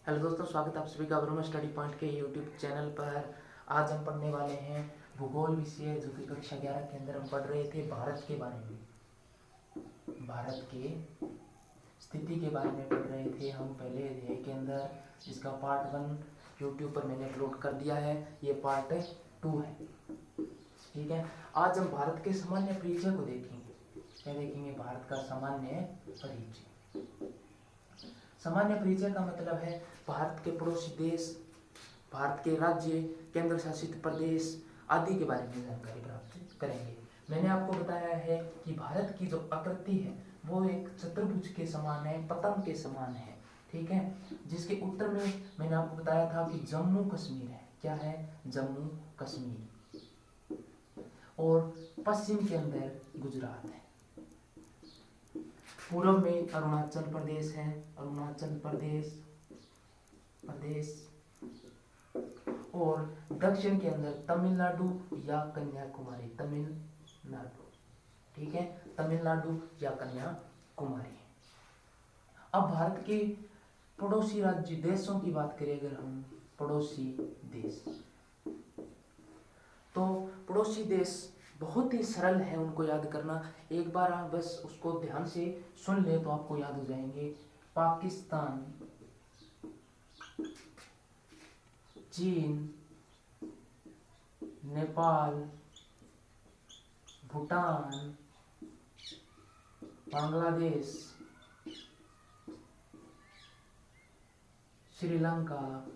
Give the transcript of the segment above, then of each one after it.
Hello दोस्तों, स्वागत है आप सभी का ब्रह्म स्टडी पॉइंट के यूट्यूब चैनल पर। आज हम पढ़ने वाले हैं भूगोल विषय, जो कि कक्षा 11 के अंदर हम पढ़ रहे थे भारत के बारे में। भारत के स्थिति के बारे में पढ़ रहे थे हम पहले अध्याय के अंदर। इसका पार्ट 1 यूट्यूब पर मैंने अपलोड कर दिया है, ये पार्ट 2 है। ठीक है, आज हम भारत के सामान्य परिचय को देखेंगे। क्या देखेंगे? भारत का सामान्य परिचय। सामान्य परिचय का मतलब है भारत के पड़ोसी देश, भारत के राज्य, केंद्र शासित प्रदेश आदि के बारे में जानकारी प्राप्त करेंगे। मैंने आपको बताया है कि भारत की जो आकृति है वो एक चतुर्भुज के समान है, पतंग के समान है। ठीक है, जिसके उत्तर में मैंने आपको बताया था कि जम्मू कश्मीर है। क्या है? जम्मू कश्मीर। और पश्चिम के अंदर गुजरात है। पूर्व में अरुणाचल प्रदेश है, अरुणाचल प्रदेश। और दक्षिण के अंदर तमिलनाडु या कन्याकुमारी, तमिलनाडु। ठीक है, तमिलनाडु या कन्याकुमारी। अब भारत के पड़ोसी राज्य देशों की बात करें अगर हम, पड़ोसी देश, तो पड़ोसी देश बहुत ही सरल है उनको याद करना। एक बार आप बस उसको ध्यान से सुन ले तो आपको याद हो जाएंगे। पाकिस्तान, चीन, नेपाल, भूटान, बांग्लादेश, श्रीलंका,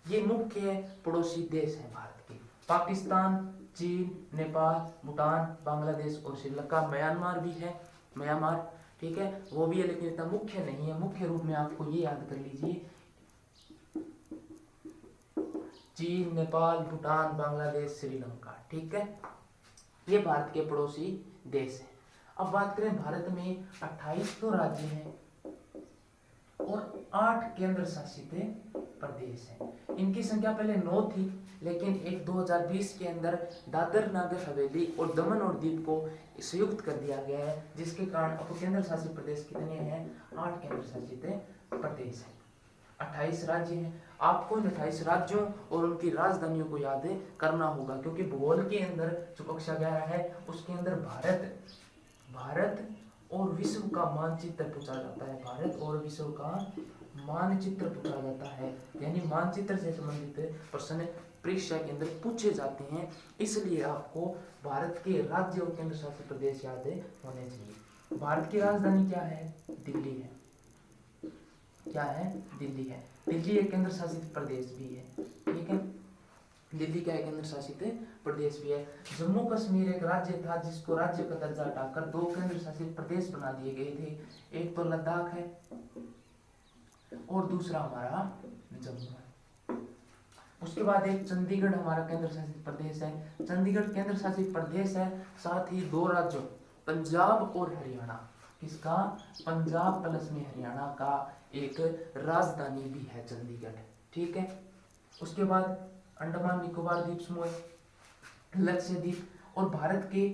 ये मुख्य पड़ोसी देश हैं भारत के। पाकिस्तान, चीन, नेपाल, भूटान, बांग्लादेश और श्रीलंका। म्यांमार भी है, म्यांमार। ठीक है, वो भी है लेकिन इतना मुख्य नहीं है। मुख्य रूप में आपको ये याद कर लीजिए, चीन, नेपाल, भूटान, बांग्लादेश, श्रीलंका। ठीक है, ये भारत के पड़ोसी देश हैं। अब बात करें भारत में 28 तो राज्य हैं और 8 केंद्र शासित प्रदेश हैं। इनकी संख्या पहले 9 थी, लेकिन एक 2020 के अंदर दादर नागर हवेली और दमन और दीव को संयुक्त कर दिया गया है, जिसके कारण अब केंद्र शासित प्रदेश कितने हैं? 8 केंद्र शासित प्रदेश हैं। 28 राज्य हैं। आपको इन 28 राज्यों और उनकी राजधानियों को याद करना होगा, क्योंकि भूगोल के अंदर जो कक्षा 11 है उसके अंदर भारत और विश्व का मानचित्र पूछा जाता है। भारत और विश्व का मानचित्र पूछा जाता है, यानी मानचित्र से संबंधित प्रश्न परीक्षा के अंदर पूछे जाते हैं। इसलिए आपको भारत के राज्य और केंद्र शासित प्रदेश याद होने चाहिए। भारत की राजधानी क्या है? दिल्ली है। क्या है? दिल्ली है। दिल्ली एक केंद्र शासित प्रदेश भी है। ठीक है, दिल्ली का एक केंद्र शासित प्रदेश भी है। जम्मू कश्मीर एक राज्य था जिसको राज्य का दर्जा हटाकर 2 केंद्र शासित प्रदेश बना दिए गए थे। एक तो लद्दाख है और दूसरा हमारा जम्मू है। उसके बाद एक चंडीगढ़ हमारा केंद्र शासित प्रदेश है। चंडीगढ़ केंद्र शासित प्रदेश है, साथ ही 2 राज्यों पंजाब और हरियाणा। किसका? पंजाब प्लस में हरियाणा का एक राजधानी भी है चंडीगढ़। ठीक है, उसके बाद अंडमान निकोबार द्वीप समूह, लक्षद्वीप और भारत के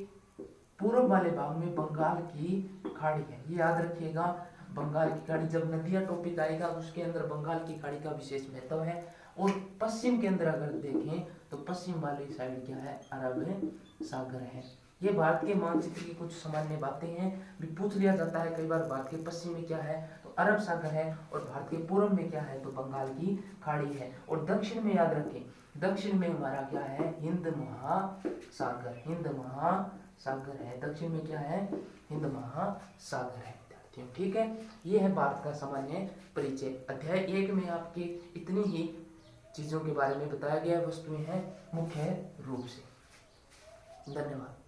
पूर्व वाले भाग में बंगाल की खाड़ी है। ये याद रखिएगा, बंगाल की खाड़ी। जब नदिया टॉपिक आएगा उसके अंदर बंगाल की खाड़ी का विशेष महत्व है। और पश्चिम के अंदर अगर देखें तो पश्चिम वाली साइड क्या है? अरब सागर है। ये भारत के मानचित्र की कुछ सामान्य बातें हैं, भी पूछ लिया जाता है कई बार। भारत के पश्चिम में क्या है? तो अरब सागर है। और भारत के पूर्व में क्या है? तो बंगाल की खाड़ी है। और दक्षिण में याद रखें, दक्षिण में हमारा क्या है? हिंद महासागर। हिंद महासागर है। दक्षिण में क्या है? हिंद महासागर है। ठीक है, ये है भारत का सामान्य परिचय। अध्याय 1 में आपके इतनी ही चीजों के बारे में बताया गया, वस्तुएं हैं मुख्य रूप से। धन्यवाद।